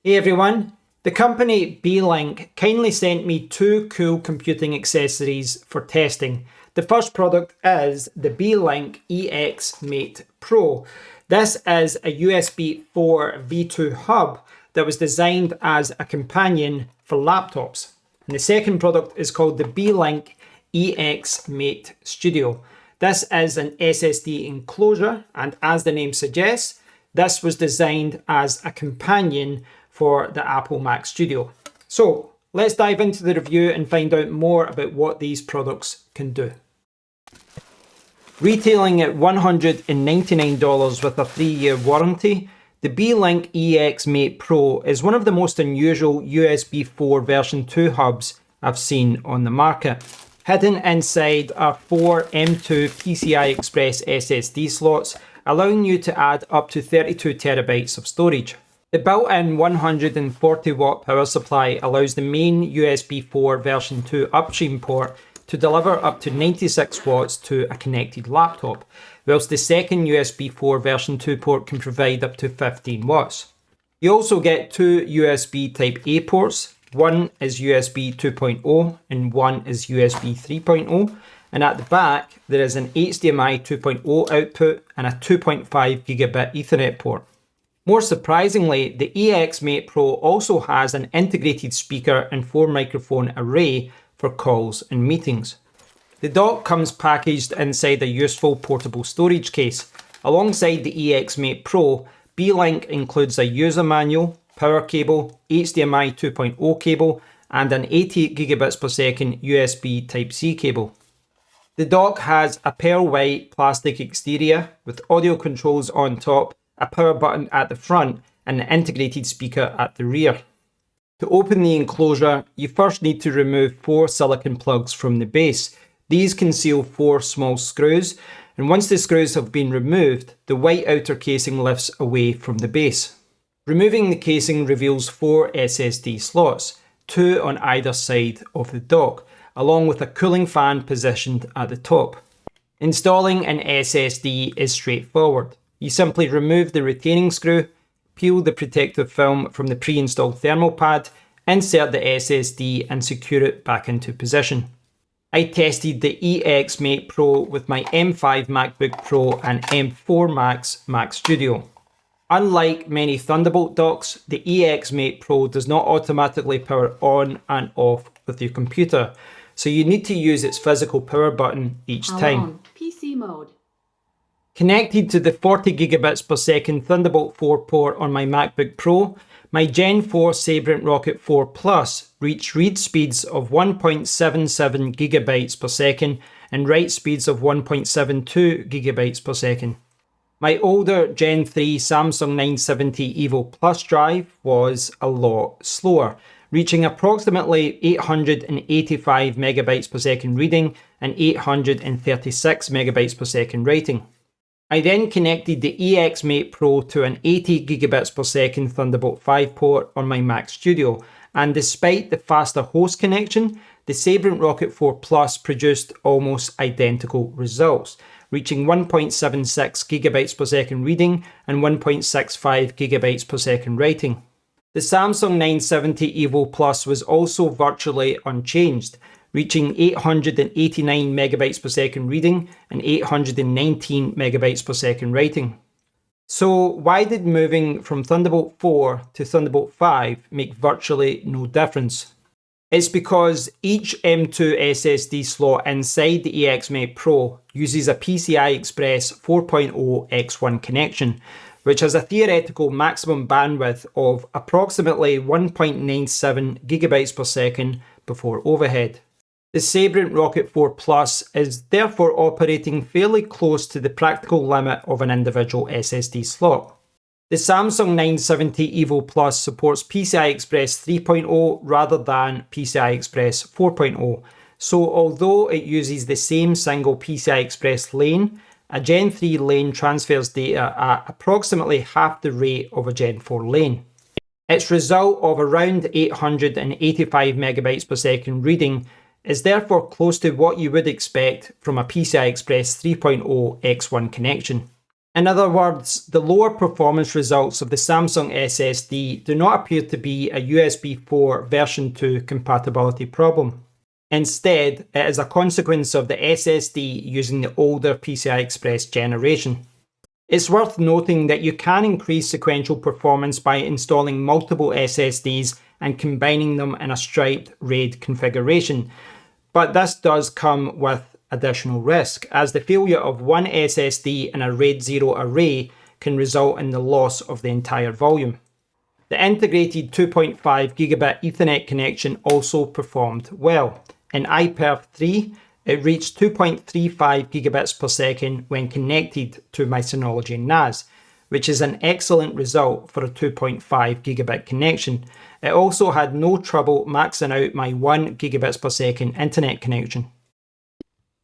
Hey everyone, the company Beelink kindly sent me two cool computing accessories for testing. The first product is the Beelink EX Mate Pro. This is a USB 4 V2 hub that was designed as a companion for laptops. And the second product is called the Beelink EX Mate Studio. This is an SSD enclosure, and as the name suggests, this was designed as a companion for the Apple Mac Studio. So let's dive into the review and find out more about what these products can do. Retailing at $199 with a 3-year warranty, the Beelink EX Mate Pro is one of the most unusual USB 4 version 2 hubs I've seen on the market. Hidden inside are 4 M2 PCI Express SSD slots, allowing you to add up to 32 terabytes of storage. The built-in 140 watt power supply allows the main USB 4 version 2 upstream port to deliver up to 96 watts to a connected laptop, whilst the second USB 4 version 2 port can provide up to 15 watts. You also get two USB Type A ports. One is USB 2.0 and one is USB 3.0. And at the back, there is an HDMI 2.0 output and a 2.5 gigabit Ethernet port. More surprisingly, the EX Mate Pro also has an integrated speaker and 4 microphone array for calls and meetings. The dock comes packaged inside a useful portable storage case. Alongside the EX Mate Pro, Beelink includes a user manual, power cable, HDMI 2.0 cable, and an 80 gigabits per second USB Type-C cable. The dock has a pearl white plastic exterior with audio controls on top, a power button at the front, and an integrated speaker at the rear. To open the enclosure, you first need to remove 4 silicon plugs from the base. These conceal 4 small screws, and once the screws have been removed, the white outer casing lifts away from the base. Removing the casing reveals 4 SSD slots, 2 on either side of the dock, along with a cooling fan positioned at the top. Installing an SSD is straightforward. You simply remove the retaining screw, peel the protective film from the pre-installed thermal pad, insert the SSD and secure it back into position. I tested the EX Mate Pro with my M5 MacBook Pro and M4 Mac Studio. Unlike many Thunderbolt docks, the EX Mate Pro does not automatically power on and off with your computer, so you need to use its physical power button each time. PC mode. Connected to the 40 gigabits per second Thunderbolt 4 port on my MacBook Pro, my Gen 4 Sabrent Rocket 4 Plus reached read speeds of 1.77 gigabytes per second and write speeds of 1.72 gigabytes per second. My older Gen 3 Samsung 970 EVO Plus drive was a lot slower, reaching approximately 885 megabytes per second reading and 836 megabytes per second writing. I then connected the EX Mate Pro to an 80 gigabits per second Thunderbolt 5 port on my Mac Studio, and despite the faster host connection, the Sabrent Rocket 4 Plus produced almost identical results, reaching 1.76 gigabytes per second reading and 1.65 gigabytes per second writing. The Samsung 970 EVO Plus was also virtually unchanged, reaching 889 megabytes per second reading and 819 megabytes per second writing. So why did moving from Thunderbolt 4 to Thunderbolt 5 make virtually no difference? It's because each M2 SSD slot inside the EX Mate Pro uses a PCI Express 4.0 X1 connection, which has a theoretical maximum bandwidth of approximately 1.97 gigabytes per second before overhead. The Sabrent Rocket 4 Plus is therefore operating fairly close to the practical limit of an individual SSD slot. The Samsung 970 EVO Plus supports PCI Express 3.0 rather than PCI Express 4.0, so although it uses the same single PCI Express lane, a Gen 3 lane transfers data at approximately half the rate of a Gen 4 lane. Its result of around 885 megabytes per second reading is therefore close to what you would expect from a PCI Express 3.0 X1 connection. In other words, the lower performance results of the Samsung SSD do not appear to be a USB 4 version 2 compatibility problem. Instead, it is a consequence of the SSD using the older PCI Express generation. It's worth noting that you can increase sequential performance by installing multiple SSDs and combining them in a striped RAID configuration, but this does come with additional risk, as the failure of one SSD in a RAID 0 array can result in the loss of the entire volume. The integrated 2.5 gigabit Ethernet connection also performed well. In iPerf 3, it reached 2.35 gigabits per second when connected to my Synology NAS, which is an excellent result for a 2.5 gigabit connection. It also had no trouble maxing out my 1 gigabits per second internet connection.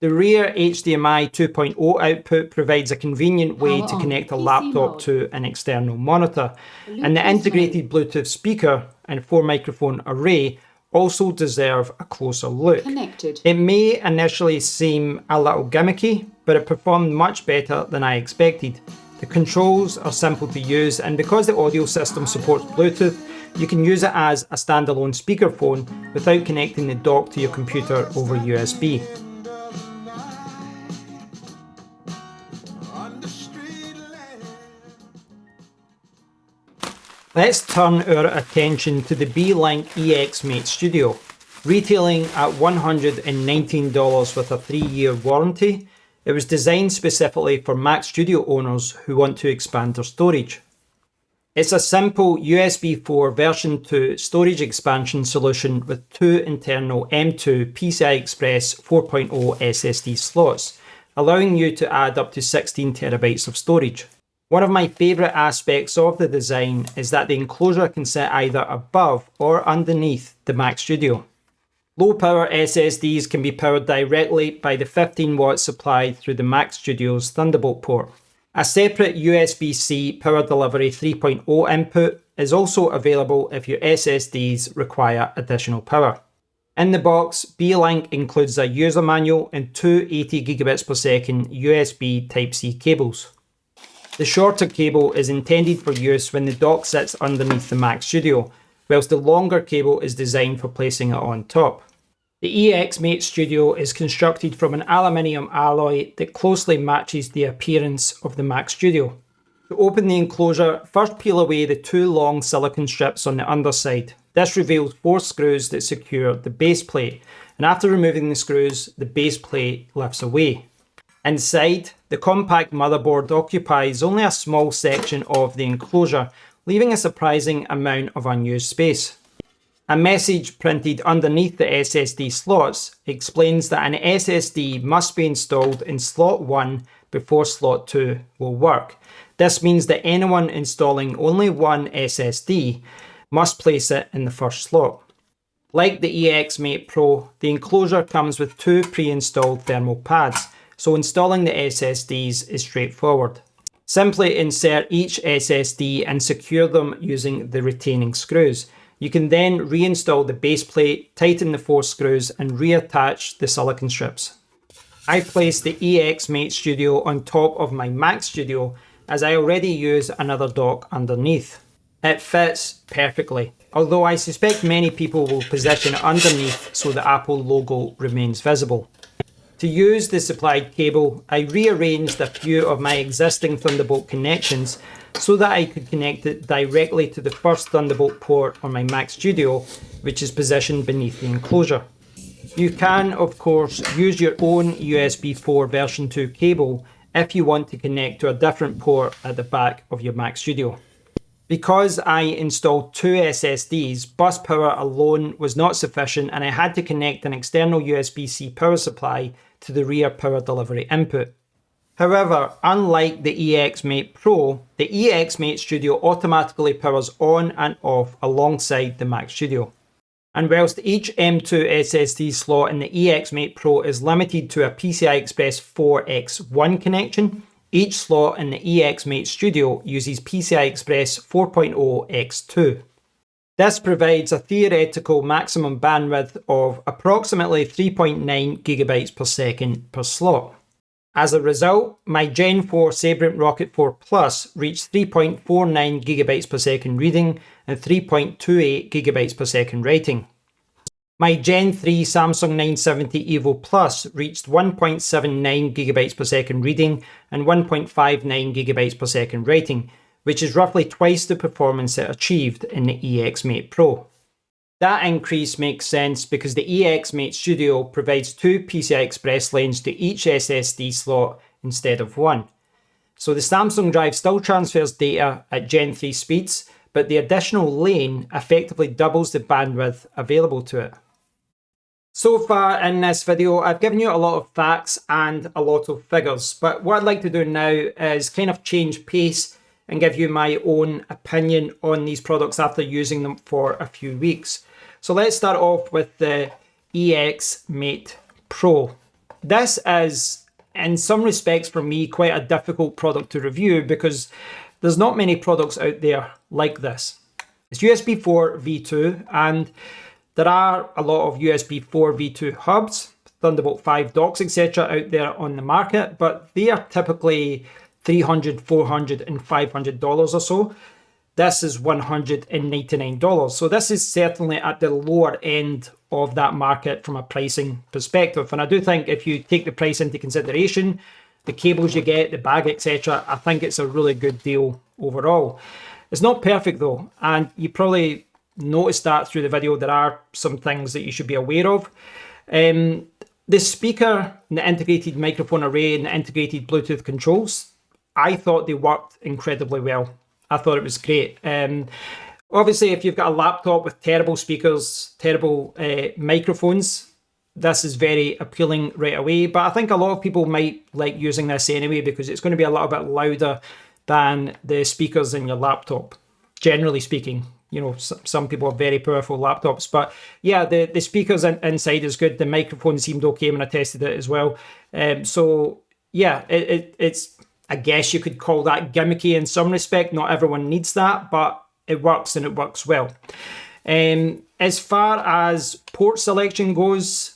The rear HDMI 2.0 output provides a convenient way to connect a laptop to an external monitor, and the integrated Bluetooth speaker and 4-microphone array also deserve a closer look. It may initially seem a little gimmicky, but it performed much better than I expected. The controls are simple to use, and because the audio system supports Bluetooth, you can use it as a standalone speakerphone without connecting the dock to your computer over USB. Let's turn our attention to the Beelink EX Mate Studio. Retailing at $119 with a 3-year warranty, it was designed specifically for Mac Studio owners who want to expand their storage. It's a simple USB 4 version 2 storage expansion solution with two internal M2 PCI Express 4.0 SSD slots, allowing you to add up to 16 terabytes of storage. One of my favourite aspects of the design is that the enclosure can sit either above or underneath the Mac Studio. Low power SSDs can be powered directly by the 15 watts supplied through the Mac Studio's Thunderbolt port. A separate USB-C power delivery 3.0 input is also available if your SSDs require additional power. In the box, Beelink includes a user manual and two 80 gigabits per second USB Type-C cables. The shorter cable is intended for use when the dock sits underneath the Mac Studio, whilst the longer cable is designed for placing it on top. The EX Mate Studio is constructed from an aluminium alloy that closely matches the appearance of the Mac Studio. To open the enclosure, first peel away the two long silicone strips on the underside. This reveals 4 screws that secure the base plate, and after removing the screws, the base plate lifts away. Inside, the compact motherboard occupies only a small section of the enclosure, leaving a surprising amount of unused space. A message printed underneath the SSD slots explains that an SSD must be installed in slot 1 before slot 2 will work. This means that anyone installing only one SSD must place it in the first slot. Like the EX Mate Pro, the enclosure comes with 2 pre-installed thermal pads, so installing the SSDs is straightforward. Simply insert each SSD and secure them using the retaining screws. You can then reinstall the base plate, tighten the 4 screws and reattach the silicone strips. I placed the EX Mate Studio on top of my Mac Studio as I already use another dock underneath. It fits perfectly, although I suspect many people will position it underneath so the Apple logo remains visible. To use the supplied cable, I rearranged a few of my existing Thunderbolt connections so that I could connect it directly to the first Thunderbolt port on my Mac Studio, which is positioned beneath the enclosure. You can, of course, use your own USB 4 version 2 cable if you want to connect to a different port at the back of your Mac Studio. Because I installed 2 SSDs, bus power alone was not sufficient and I had to connect an external USB-C power supply to the rear power delivery input. However, unlike the EX Mate Pro, the EX Mate Studio automatically powers on and off alongside the Mac Studio. And whilst each M2 SSD slot in the EX Mate Pro is limited to a PCI Express 4x1 connection, each slot in the EX Mate Studio uses PCI Express 4.0 x2. This provides a theoretical maximum bandwidth of approximately 3.9 gigabytes per second per slot. As a result, my Gen 4 Sabrent Rocket 4 Plus reached 3.49 gigabytes per second reading and 3.28 gigabytes per second writing. My Gen 3 Samsung 970 EVO Plus reached 1.79 gigabytes per second reading and 1.59 gigabytes per second writing, which is roughly twice the performance it achieved in the EX Mate Pro. That increase makes sense because the EX Mate Studio provides two PCI Express lanes to each SSD slot instead of one. So the Samsung drive still transfers data at Gen 3 speeds, but the additional lane effectively doubles the bandwidth available to it. So far in this video, I've given you a lot of facts and a lot of figures, but what I'd like to do now is kind of change pace and give you my own opinion on these products after using them for a few weeks. So let's start off with the EX Mate Pro. This is, in some respects for me, quite a difficult product to review because there's not many products out there like this. It's USB 4 V2 and there are a lot of USB 4 V2 hubs, Thunderbolt 5 docks, etc. out there on the market, but they are typically $300, $400 and $500 or so. This is $199. So this is certainly at the lower end of that market from a pricing perspective. And I do think if you take the price into consideration, the cables you get, the bag, etc., I think it's a really good deal overall. It's not perfect though, and you probably noticed that through the video. There are some things that you should be aware of. The speaker, the integrated microphone array, and the integrated Bluetooth controls, I thought they worked incredibly well. I thought it was great. Obviously, if you've got a laptop with terrible speakers, terrible microphones, this is very appealing right away. But I think a lot of people might like using this anyway because it's going to be a little bit louder than the speakers in your laptop, generally speaking. You know, some people have very powerful laptops, but yeah, the speakers inside is good. The microphone seemed okay when I tested it as well. So yeah, it's, I guess you could call that gimmicky in some respect. Not everyone needs that, but it works and it works well. As far as port selection goes,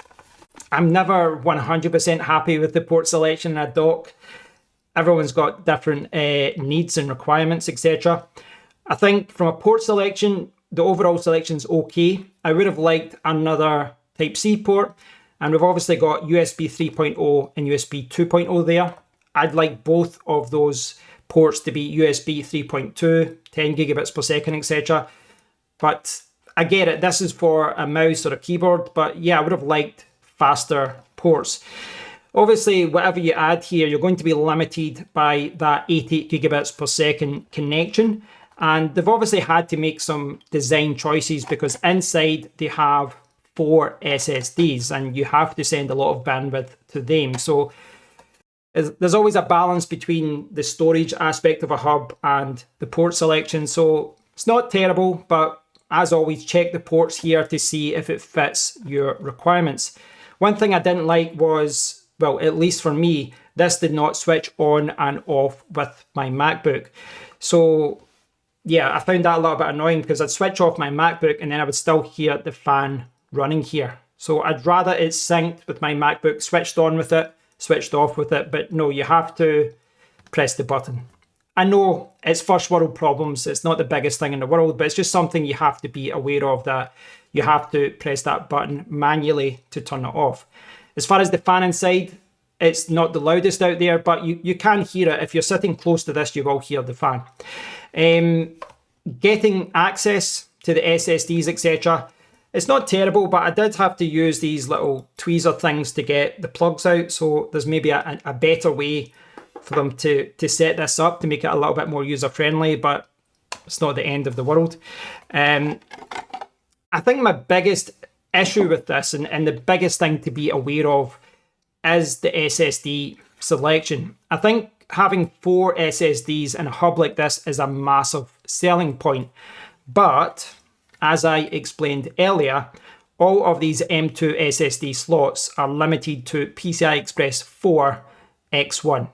I'm never 100% happy with the port selection in a dock. Everyone's got different needs and requirements, etc. I think from a port selection, the overall selection's okay. I would have liked another Type-C port, and we've obviously got USB 3.0 and USB 2.0 there. I'd like both of those ports to be USB 3.2, 10 gigabits per second, etc. But I get it, this is for a mouse or a keyboard, but yeah, I would have liked faster ports. Obviously, whatever you add here, you're going to be limited by that 88 gigabits per second connection. And they've obviously had to make some design choices because inside they have 4 SSDs and you have to send a lot of bandwidth to them. So there's always a balance between the storage aspect of a hub and the port selection. So it's not terrible, but as always, check the ports here to see if it fits your requirements. One thing I didn't like was, well, at least for me, this did not switch on and off with my MacBook. So yeah, I found that a little bit annoying because I'd switch off my MacBook and then I would still hear the fan running here. So I'd rather it synced with my MacBook, switched on with it, switched off with it, but no, you have to press the button. I know it's first world problems, it's not the biggest thing in the world, but it's just something you have to be aware of, that you have to press that button manually to turn it off. As far as the fan inside, it's not the loudest out there, but you can hear it. If you're sitting close to this, you will hear the fan. Getting access to the SSDs, etc. It's not terrible, but I did have to use these little tweezer things to get the plugs out. So there's maybe a better way for them to set this up to make it a little bit more user-friendly, but it's not the end of the world. I think my biggest issue with this and the biggest thing to be aware of is the SSD selection. I think having 4 SSDs in a hub like this is a massive selling point. But as I explained earlier, all of these M2 SSD slots are limited to PCI Express 4 X1.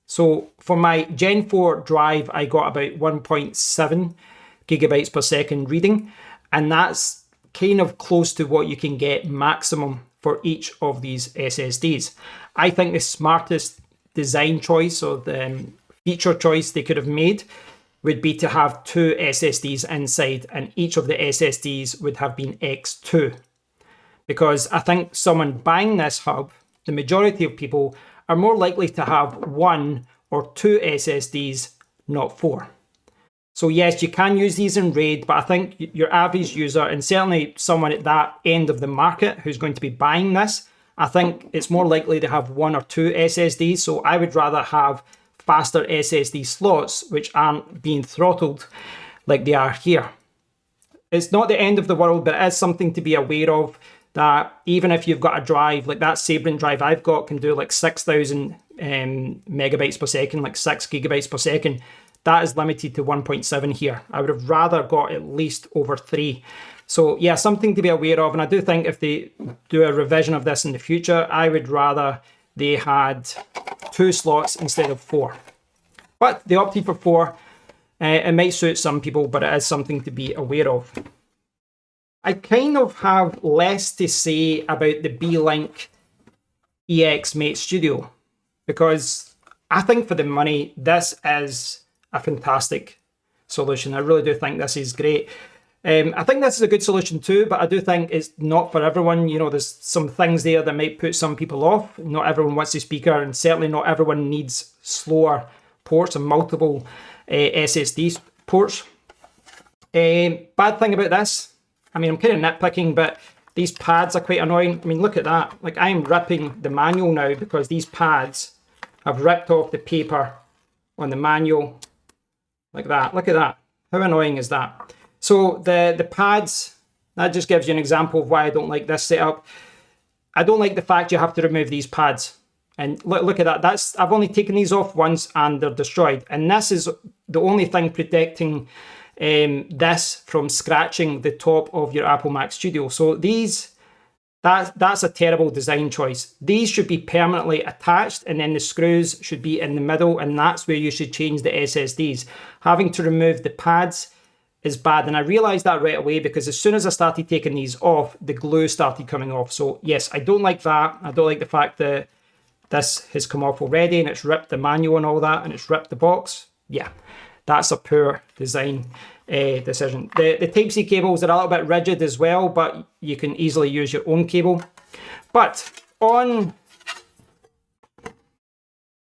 So for my Gen 4 drive, I got about 1.7 gigabytes per second reading, and that's kind of close to what you can get maximum for each of these SSDs. I think the smartest design choice or the feature choice they could have made would be to have 2 SSDs inside, and each of the SSDs would have been X2. Because I think someone buying this hub, the majority of people, are more likely to have 1 or 2 SSDs, not 4. So yes, you can use these in RAID, but I think your average user, and certainly someone at that end of the market who's going to be buying this, I think it's more likely to have 1 or 2 SSDs. So I would rather have faster SSD slots, which aren't being throttled like they are here. It's not the end of the world, but it is something to be aware of, that even if you've got a drive, like that Sabrent drive I've got can do like 6,000 megabytes per second, like 6 gigabytes per second. That is limited to 1.7 here. I would have rather got at least over 3. So yeah, something to be aware of. And I do think if they do a revision of this in the future, I would rather they had 2 slots instead of 4. But they opted for 4. It might suit some people, but it is something to be aware of. I kind of have less to say about the Beelink EX Mate Studio, because I think for the money, this is a fantastic solution. I really do think this is great. I think this is a good solution too, but I do think it's not for everyone. You know, there's some things there that might put some people off. Not everyone wants a speaker, and certainly not everyone needs slower ports and multiple SSD ports. Bad thing about this, I mean, I'm kind of nitpicking, but these pads are quite annoying. I mean, look at that. Like, I'm ripping the manual now because these pads have ripped off the paper on the manual like that. Look at that. How annoying is that? So the pads, that just gives you an example of why I don't like this setup. I don't like the fact you have to remove these pads. And look at that. I've only taken these off once and they're destroyed. And this is the only thing protecting this from scratching the top of your Apple Mac Studio. So that's a terrible design choice. These should be permanently attached, and then the screws should be in the middle, and that's where you should change the SSDs. Having to remove the pads is bad, and I realized that right away because as soon as I started taking these off, the glue started coming off. So yes, I don't like that. I don't like the fact that this has come off already and it's ripped the manual and all that, and it's ripped the box. Yeah, that's a poor design decision. The Type-C cables are a little bit rigid as well, but you can easily use your own cable. But on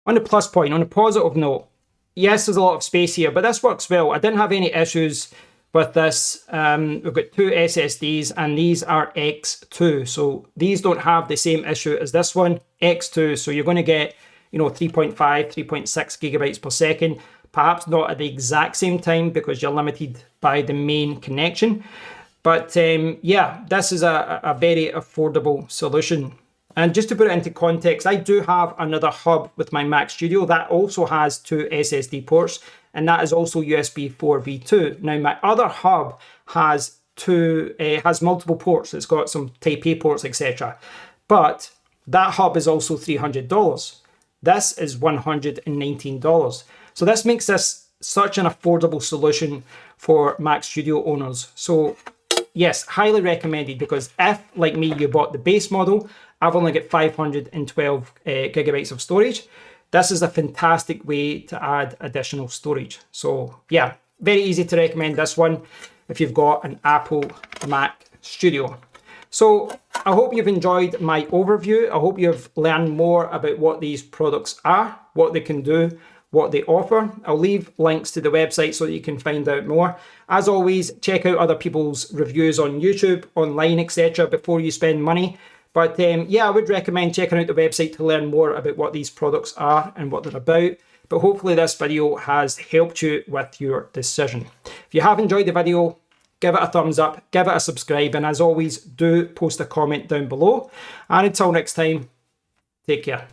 the plus point, on a positive note, yes, there's a lot of space here, but this works well. I didn't have any issues with this. We've got 2 SSDs, and these are X2. So these don't have the same issue as this one, X2. So you're going to get, 3.5, 3.6 gigabytes per second. Perhaps not at the exact same time because you're limited by the main connection. But yeah, this is a very affordable solution. And just to put it into context, I do have another hub with my Mac Studio that also has 2 SSD ports, and that is also USB 4 V2. Now, my other hub has multiple ports. It's got some Type A ports, etc. But that hub is also $300. This is $119. So this makes this such an affordable solution for Mac Studio owners. So yes, highly recommended, because if, like me, you bought the base model, I've only got 512 gigabytes of storage. This is a fantastic way to add additional storage. So yeah, very easy to recommend this one if you've got an Apple Mac Studio. So I hope you've enjoyed my overview. I hope you've learned more about what these products are, what they can do, what they offer. I'll leave links to the website so that you can find out more. As always, check out other people's reviews on YouTube, online, etc. before you spend money. But yeah, I would recommend checking out the website to learn more about what these products are and what they're about. But hopefully this video has helped you with your decision. If you have enjoyed the video, give it a thumbs up, give it a subscribe, and as always, do post a comment down below. And until next time, take care.